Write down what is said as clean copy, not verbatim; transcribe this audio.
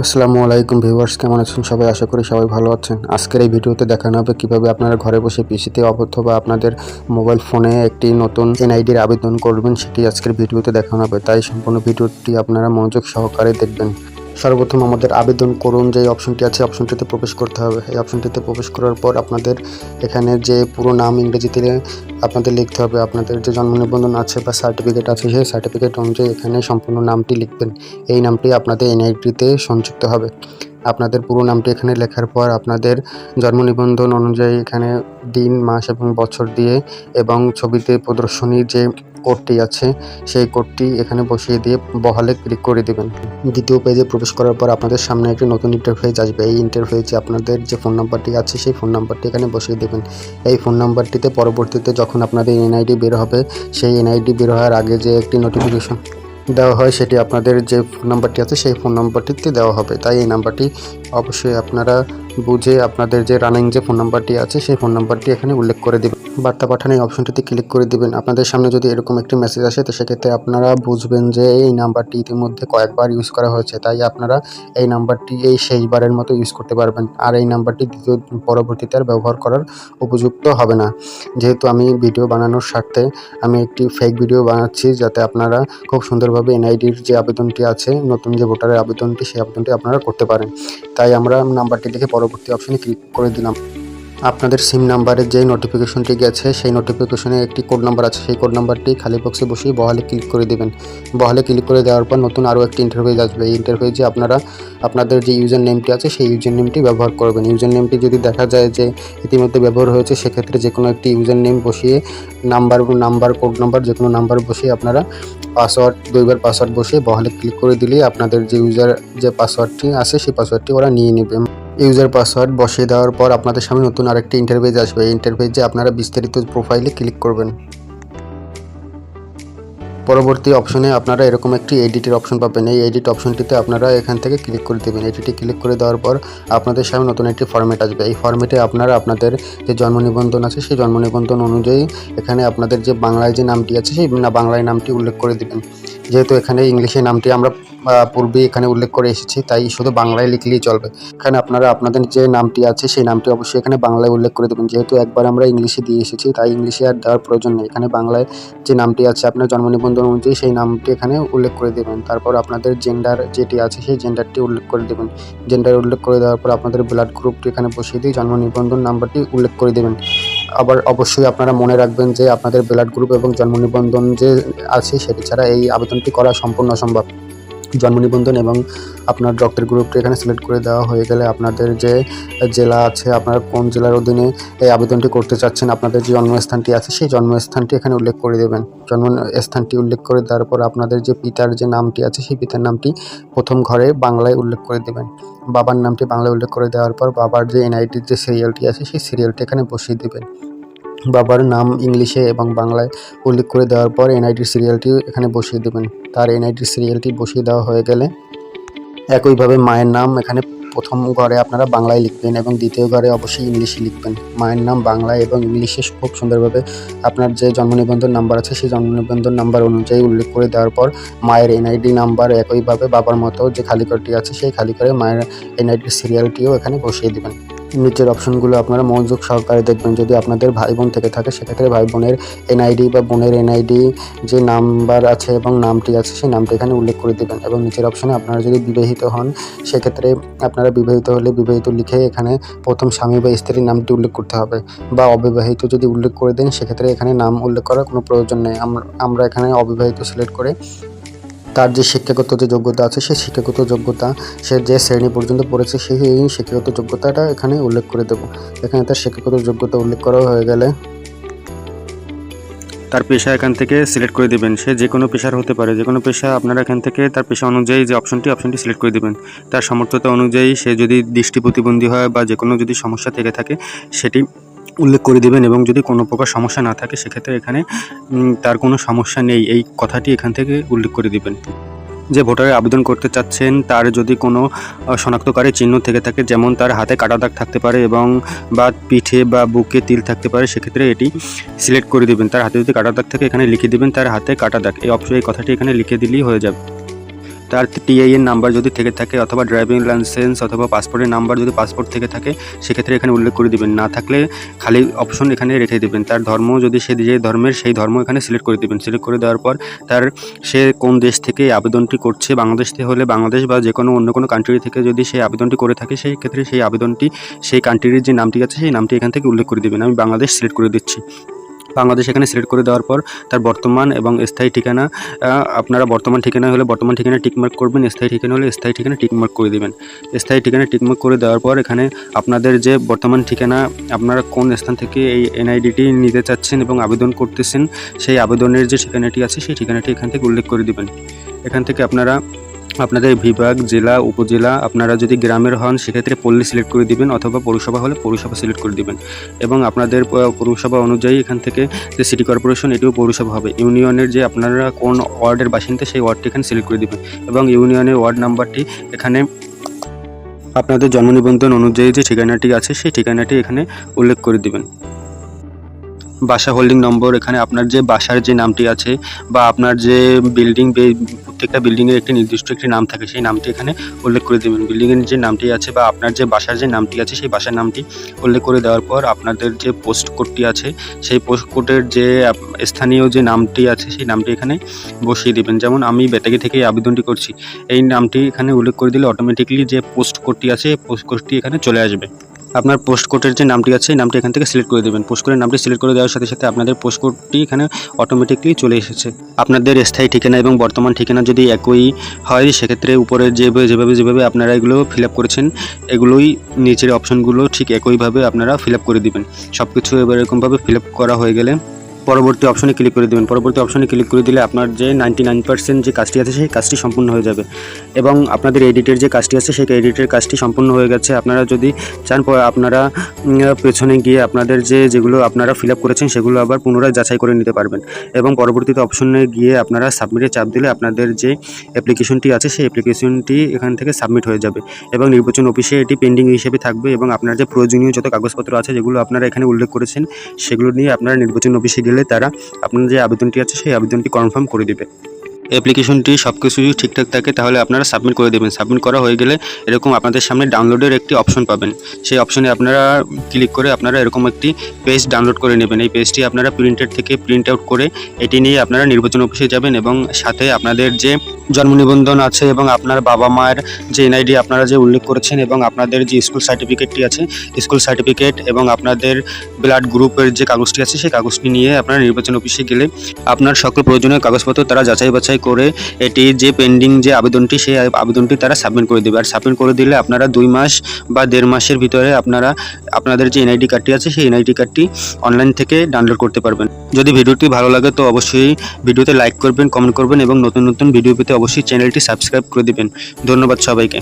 আসসালামু আলাইকুম ভিউয়ার্স, কেমন আছেন সবাই? আশা করি সবাই ভালো আছেন। আজকের এই ভিডিওতে দেখানো হবে কিভাবে আপনারা ঘরে বসে পিসিতে অথবা আপনাদের মোবাইল ফোনে একটি নতুন এনআইডির আবেদন করবেন, সেটি আজকের ভিডিওতে দেখানো হবে। তাই সম্পূর্ণ ভিডিওটি আপনারা মনোযোগ সহকারে দেখবেন। সর্বপ্রথম আমাদের আবেদন করুন যে অপশনটি আছে, অপশনটিতে প্রবেশ করতে হবে। এই অপশনটিতে প্রবেশ করার পর আপনাদের এখানে যে পুরো নাম ইংরেজিতে আপনাদের লিখতে হবে। আপনাদের যে জন্ম নিবন্ধন আছে বা সার্টিফিকেট আছে, সেই সার্টিফিকেট অনুযায়ী এখানে সম্পূর্ণ নামটি লিখবেন। এই নামটি আপনাদের এনআইডিতে সংযুক্ত হবে। আপনাদের পুরো নামটি এখানে লেখার পর আপনাদের জন্ম নিবন্ধন অনুযায়ী এখানে দিন, মাস এবং বছর দিয়ে এবং ছবিতে প্রদর্শনীর যে কোডটি আছে সেই কোডটি এখানে বসিয়ে দিয়ে বহালে ক্লিক করে দেবেন। দ্বিতীয় পেজে প্রবেশ করার পর আপনাদের সামনে একটি নতুন ইন্টারফেস আসবে। এই ইন্টারফেসে আপনাদের যে ফোন নাম্বারটি আছে সেই ফোন নাম্বারটি এখানে বসিয়ে দেবেন। এই ফোন নাম্বারটিতে পরবর্তীতে যখন আপনাদের এনআইডি বের হবে, সেই এনআইডি বের হওয়ার আগে যে একটি নোটিফিকেশন দেওয়া হয় সেটি আপনাদের যে ফোন নাম্বারটি আছে সেই ফোন নাম্বারটিতে দেওয়া হবে। তাই এই নাম্বারটি অবশ্যই আপনারা বুঝে আপনাদের যে রানিং যে ফোন নাম্বারটি আছে সেই ফোন নাম্বারটি এখানে উল্লেখ করে দেবেন। বার্তা পাঠানো এই অপশনটিতে ক্লিক করে দেবেন। আপনাদের সামনে যদি এরকম একটি মেসেজ আসে, তো সেক্ষেত্রে আপনারা বুঝবেন যে এই নাম্বারটি ইতিমধ্যে কয়েকবার ইউজ করা হয়েছে, তাই আপনারা এই নাম্বারটি এই শেষবারের মতো ইউজ করতে পারবেন। আর এই নাম্বারটি পরবর্তীতে আর ব্যবহার করার উপযুক্ত হবে না। যেহেতু আমি ভিডিও বানানোর স্বার্থে আমি একটি ফেক ভিডিও বানাচ্ছি, যাতে আপনারা খুব সুন্দরভাবে এনআইডির যে আবেদনটি আছে, নতুন যে ভোটারের আবেদনটি, সেই আবেদনটি আপনারা করতে পারেন। তাই আমরা নাম্বারটি লিখে পরবর্তী অপশনে ক্লিক করে দিলাম। আপনাদের সিম নাম্বারের যে নোটিফিকেশনটি গেছে সেই নোটিফিকেশনে একটি কোড নাম্বার আছে, সেই কোড নাম্বারটি খালি বক্সে বসিয়ে বহালে ক্লিক করে দেবেন। বহালে ক্লিক করে দেওয়ার পর নতুন আরও একটি ইন্টারফেস আসবে। এই ইন্টারফেসে আপনারা আপনাদের যে ইউজার নেমটি আছে সেই ইউজার নেমটি ব্যবহার করবেন। ইউজার নেমটি যদি দেখা যায় যে ইতিমধ্যে ব্যবহার হয়েছে, সেক্ষেত্রে যে কোনো একটি ইউজার নেম বসিয়ে কোড নাম্বার যে কোনো নাম্বার বসিয়ে আপনারা পাসওয়ার্ড 2বার পাসওয়ার্ড বসিয়ে বহালে ক্লিক করে দিলেই আপনাদের যে যে পাসওয়ার্ডটি আছে সেই পাসওয়ার্ডটি ওরা নিয়ে নেবে। ইউজার পাসওয়ার্ড বসিয়ে দেওয়ার পর আপনাদের সামনে নতুন আরেকটি ইন্টারফেস আসবে। এই ইন্টারফেসে আপনারা বিস্তারিত প্রোফাইলে ক্লিক করবেন। পরবর্তী অপশনে আপনারা এরকম একটি এডিটের অপশন পাবেন। এই এডিট অপশনটিতে আপনারা এখান থেকে ক্লিক করে দেবেন। এডিটে ক্লিক করে দেওয়ার পর আপনাদের সামনে নতুন একটি ফরম্যাট আসবে। এই ফরম্যাটে আপনারা আপনাদের যে জন্ম নিবন্ধন আছে সেই জন্ম নিবন্ধন অনুযায়ী এখানে আপনাদের যে বাংলায় যে নামটি আছে সেই বাংলায় নামটি উল্লেখ করে দেবেন। যেহেতু এখানে ইংলিশে নামটি আমরা পূর্বে এখানে উল্লেখ করে এসেছি, তাই শুধু বাংলায় লিখলেই চলবে। এখানে আপনারা আপনাদের যে নামটি আছে সেই নামটি অবশ্যই এখানে বাংলায় উল্লেখ করে দেবেন। যেহেতু একবার আমরা ইংলিশে দিয়ে এসেছি, তাই ইংলিশে আর দেওয়ার প্রয়োজন নেই। এখানে বাংলায় যে নামটি আছে আপনার জন্ম নিবন্ধন অনুযায়ী সেই নামটি এখানে উল্লেখ করে দেবেন। তারপর আপনাদের জেন্ডার যেটি আছে সেই জেন্ডারটি উল্লেখ করে দেবেন। জেন্ডার উল্লেখ করে দেওয়ার পর আপনাদের ব্লাড গ্রুপটি এখানে বসিয়ে দিয়ে জন্ম নিবন্ধন নাম্বারটি উল্লেখ করে দেবেন। আবার অবশ্যই আপনারা মনে রাখবেন যে আপনাদের ব্লাড গ্রুপ এবং জন্ম নিবন্ধন যে আছে সেটি ছাড়া এই আবেদনটি করা সম্পূর্ণ অসম্ভব। জন্ম নিবন্ধন এবং আপনার রক্তের গ্রুপটি এখানে সিলেক্ট করে দেওয়া হয়ে গেলে আপনাদের যে জেলা আছে, আপনারা কোন জেলার অধীনে এই আবেদনটি করতে চাচ্ছেন, আপনাদের যে জন্মস্থানটি আছে সেই জন্মস্থানটি এখানে উল্লেখ করে দেবেন। জন্মস্থানটি উল্লেখ করে দেওয়ার পর আপনাদের যে পিতার যে নামটি আছে সেই পিতার নামটি প্রথম ঘরে বাংলায় উল্লেখ করে দেবেন। বাবার নামটি বাংলায় উল্লেখ করে দেওয়ার পর বাবার যে এনআইডির যে সিরিয়ালটি আছে সেই সিরিয়ালটি এখানে বসিয়ে দেবেন। বাবার নাম ইংলিশে এবং বাংলায় উল্লেখ করে দেওয়ার পর এনআইডির সিরিয়ালটি এখানে বসিয়ে দেবেন। তার এনআইডির সিরিয়ালটি বসিয়ে দেওয়া হয়ে গেলে একইভাবে মায়ের নাম এখানে প্রথম ঘরে আপনারা বাংলায় লিখবেন এবং দ্বিতীয় ঘরে অবশ্যই ইংলিশে লিখবেন। মায়ের নাম বাংলায় এবং ইংলিশে খুব সুন্দরভাবে আপনার যে জন্ম নিবন্ধন নাম্বার আছে সেই জন্ম নিবন্ধন নাম্বার অনুযায়ী উল্লেখ করে দেওয়ার পর মায়ের এনআইডি নাম্বার একইভাবে বাবার মতো যে খালি ঘরটি আছে সেই খালি ঘরে মায়ের এনআইডির সিরিয়ালটিও এখানে বসিয়ে দেবেন। নিচের অপশনগুলো আপনারা মনোযোগ সহকারে দেখবেন। যদি আপনাদের ভাই বোন থেকে থাকে সেক্ষেত্রে ভাই বোনের এনআইডি বা বোনের এনআইডি যে নাম্বার আছে এবং নামটি আছে সেই নামটি এখানে উল্লেখ করে দেবেন। এবং নিচের অপশনে আপনারা যদি বিবাহিত হন সেক্ষেত্রে আপনারা বিবাহিত হলে বিবাহিত লিখে এখানে প্রথম স্বামী বা স্ত্রীর নামটি উল্লেখ করতে হবে। বা অবিবাহিত যদি উল্লেখ করে দেন সেক্ষেত্রে এখানে নাম উল্লেখ করার কোনো প্রয়োজন নেই। আমরা এখানে অবিবাহিত সিলেক্ট করে তার যে শিক্ষাগত যে যোগ্যতা আছে সেই শিক্ষাগত যোগ্যতা, সে যে শ্রেণী পর্যন্ত পড়েছে সেই শিক্ষাগত যোগ্যতাটা এখানে উল্লেখ করে দেব। এখানে তার শিক্ষাগত যোগ্যতা উল্লেখ করা হয়ে গেলে তার পেশা এখান থেকে সিলেক্ট করে দেবেন। সে যে কোনো পেশার হতে পারে, যে কোনো পেশা আপনারা এখান থেকে তার পেশা অনুযায়ী যে অপশনটি সিলেক্ট করে দেবেন। তার সামর্থ্যতা অনুযায়ী সে যদি দৃষ্টি প্রতিবন্ধী হয় বা যে কোনো যদি সমস্যা থেকে থাকে সেটি উল্লেখ করে দেবেন। এবং যদি কোনো প্রকার সমস্যা না থাকে সেক্ষেত্রে এখানে তার কোনো সমস্যা নেই এই কথাটি এখান থেকে উল্লেখ করে দেবেন। যে ভোটারের আবেদন করতে চাচ্ছেন তার যদি কোনো শনাক্তকারী চিহ্ন থেকে থাকে, যেমন তার হাতে কাটা দাগ থাকতে পারে এবং বা পিঠে বা বুকে তিল থাকতে পারে, সেক্ষেত্রে এটি সিলেক্ট করে দেবেন। তার হাতে যদি কাটা দাগ থাকে এখানে লিখে দেবেন তার হাতে কাটা দাগ, এই কথাটি এখানে লিখে দিলেই হয়ে যাবে। তার টিআইএন নাম্বার যদি থেকে থাকে অথবা ড্রাইভিং লাইসেন্স অথবা পাসপোর্টের নাম্বার যদি পাসপোর্ট থেকে থাকে সেক্ষেত্রে এখানে উল্লেখ করে দিবেন। না থাকলে খালি অপশন এখানে রেখে দেবেন। তার ধর্ম যদি সে যে ধর্মের সেই ধর্ম এখানে সিলেক্ট করে দেবেন। সিলেক্ট করে দেওয়ার পর তার সে কোন দেশ থেকে আবেদনটি করছে, বাংলাদেশ থেকে হলে বাংলাদেশ বা যে কোনো অন্য কোনো কান্ট্রি থেকে যদি সেই আবেদনটি করে থাকে সেই ক্ষেত্রে সেই আবেদনটি সেই কান্ট্রির যে নামটি আছে সেই নামটি এখান থেকে উল্লেখ করে দেবেন। আমি বাংলাদেশ সিলেক্ট করে দিচ্ছি। বাংলাদেশ এখানে সিলেক্ট করে দেওয়ার পর তার বর্তমান এবং স্থায়ী ঠিকানা, আপনারা বর্তমান ঠিকানা হলে বর্তমান ঠিকানা টিকমার্ক করবেন, স্থায়ী ঠিকানা হলে স্থায়ী ঠিকানা টিকমার্ক করে দেবেন। স্থায়ী ঠিকানা টিকমার্ক করে দেওয়ার পর এখানে আপনাদের যে বর্তমান ঠিকানা, আপনারা কোন স্থান থেকে এই এনআইডিটি নিতে চাচ্ছেন এবং আবেদন করতেছেন সেই আবেদনের যে ঠিকানাটি আছে সেই ঠিকানাটি এখান থেকে উল্লেখ করে দেবেন। এখান থেকে আপনারা আপনাদের বিভাগ, জেলা, উপজেলা, আপনারা যদি গ্রামের হন সেক্ষেত্রে পল্লী সিলেক্ট করে দিবেন অথবা পৌরসভা হলে পৌরসভা সিলেক্ট করে দিবেন এবং আপনাদের পৌরসভা অনুযায়ী এখান থেকে যে সিটি কর্পোরেশন এটিও পৌরসভা হবে। ইউনিয়নের যে আপনারা কোন ওয়ার্ডের বাসিন্দা সেই ওয়ার্ডটি এখানে সিলেক্ট করে দিবেন এবং ইউনিয়নের ওয়ার্ড নাম্বারটি এখানে আপনাদের জন্ম নিবন্ধন অনুযায়ী যে ঠিকানাটি আছে সেই ঠিকানাটি এখানে উল্লেখ করে দিবেন। বাসা হোল্ডিং নম্বর, এখানে আপনার যে বাসার যে নামটি আছে বা আপনার যে বিল্ডিং, প্রত্যেকটা বিল্ডিংয়ের একটি নির্দিষ্ট একটি নাম থাকে সেই নামটি এখানে উল্লেখ করে দেবেন। বিল্ডিংয়ের যে নামটি আছে বা আপনার যে বাসার যে নামটি আছে সেই বাসার নামটি উল্লেখ করে দেওয়ার পর আপনাদের যে পোস্ট কোডটি আছে সেই পোস্ট কোডের যে স্থানীয় যে নামটি আছে সেই নামটি এখানে বসিয়ে দেবেন। যেমন আমি বেতাগি থেকে আবেদনটি করছি, এই নামটি এখানে উল্লেখ করে দিলে অটোমেটিকলি যে পোস্ট কোডটি আছে পোস্ট কোডটি এখানে চলে আসবে। আপনার পোস্ট কোডের যে নামটি আছে এই নামটি এখান থেকে সিলেক্ট করে দেবেন। পোস্ট কোডের নামটি সিলেক্ট করে দেওয়ার সাথে সাথে আপনাদের পোস্ট কোডটি এখানে অটোমেটিকলি চলে এসেছে। আপনাদের স্থায়ী ঠিকানা এবং বর্তমান ঠিকানা যদি একই হয় সেক্ষেত্রে উপরে যেভাবে আপনারা এগুলো ফিল আপ করেছেন এগুলোই নিচের অপশনগুলো ঠিক একইভাবে আপনারা ফিল আপ করে দিবেন। সব কিছু এবার এরকমভাবে ফিল আপ করা হয়ে গেলে পরবর্তী অপশনে ক্লিক করে দেবেন। পরবর্তী অপশনে ক্লিক করে দিলে আপনার যে 99% যে কাজটি আছে সেই কাজটি সম্পূর্ণ হয়ে যাবে এবং আপনাদের এডিটের যে কাজটি আছে সেই এডিটের কাজটি সম্পূর্ণ হয়ে গেছে। আপনারা যদি চান আপনারা পেছনে গিয়ে আপনাদের যেগুলো আপনারা ফিল আপ করেছেন সেগুলো আবার পুনরায় যাচাই করে নিতে পারবেন এবং পরবর্তীতে অপশনে গিয়ে আপনারা সাবমিটে চাপ দিলে আপনাদের যে অ্যাপ্লিকেশনটি আছে সেই অ্যাপ্লিকেশনটি এখান থেকে সাবমিট হয়ে যাবে এবং নির্বাচন অফিসে এটি পেন্ডিং হিসেবে থাকবে এবং আপনার যে প্রয়োজনীয় যত কাগজপত্র আছে যেগুলো আপনারা এখানে উল্লেখ করেছেন সেগুলো নিয়ে আপনারা নির্বাচন অফিসে গেলে তারা আপনার যে আবেদনটি আছে সেই আবেদনটি কনফার্ম করে দেবে। অ্যাপ্লিকেশনটি সব কিছুই ঠিকঠাক থাকে তাহলে আপনারা সাবমিট করে দেবেন। সাবমিট করা হয়ে গেলে এরকম আপনাদের সামনে ডাউনলোডের একটি অপশন পাবেন। সেই অপশনে আপনারা ক্লিক করে আপনারা এরকম একটি পেজ ডাউনলোড করে নেবেন। এই পেজটি আপনারা প্রিন্টেড থেকে প্রিন্ট আউট করে এটি নিয়ে আপনারা নির্বাচন অফিসে যাবেন এবং সাথে আপনাদের যে জন্ম নিবন্ধন আছে এবং আপনার বাবা মায়ের যে এনআইডি আপনারা যে উল্লেখ করেছেন এবং আপনাদের যে স্কুল সার্টিফিকেটটি আছে স্কুল সার্টিফিকেট এবং আপনাদের ব্লাড গ্রুপের যে কাগজটি আছে সেই কাগজটি নিয়ে আপনারা নির্বাচন অফিসে গেলে আপনার সকল প্রয়োজনীয় কাগজপত্র তারা যাচাই বাছাই করে এটি যে পেন্ডিং যে আবেদনটি সেই আবেদনটি তারা সাবমিট করে দেবে। আর সাবমিট করে দিলে আপনারা 2 মাস বা 1.5 মাসের ভিতরে আপনারা আপনাদের যে এনআইডি কার্ডটি আছে সেই এনআইডি কার্ডটি অনলাইন থেকে ডাউনলোড করতে পারবেন। যদি ভিডিওটি ভালো লাগে তো অবশ্যই ভিডিওতে লাইক করবেন, কমেন্ট করবেন এবং নতুন নতুন ভিডিও পেতে অবশ্যই চ্যানেলটি সাবস্ক্রাইব করে দেবেন। ধন্যবাদ সবাইকে।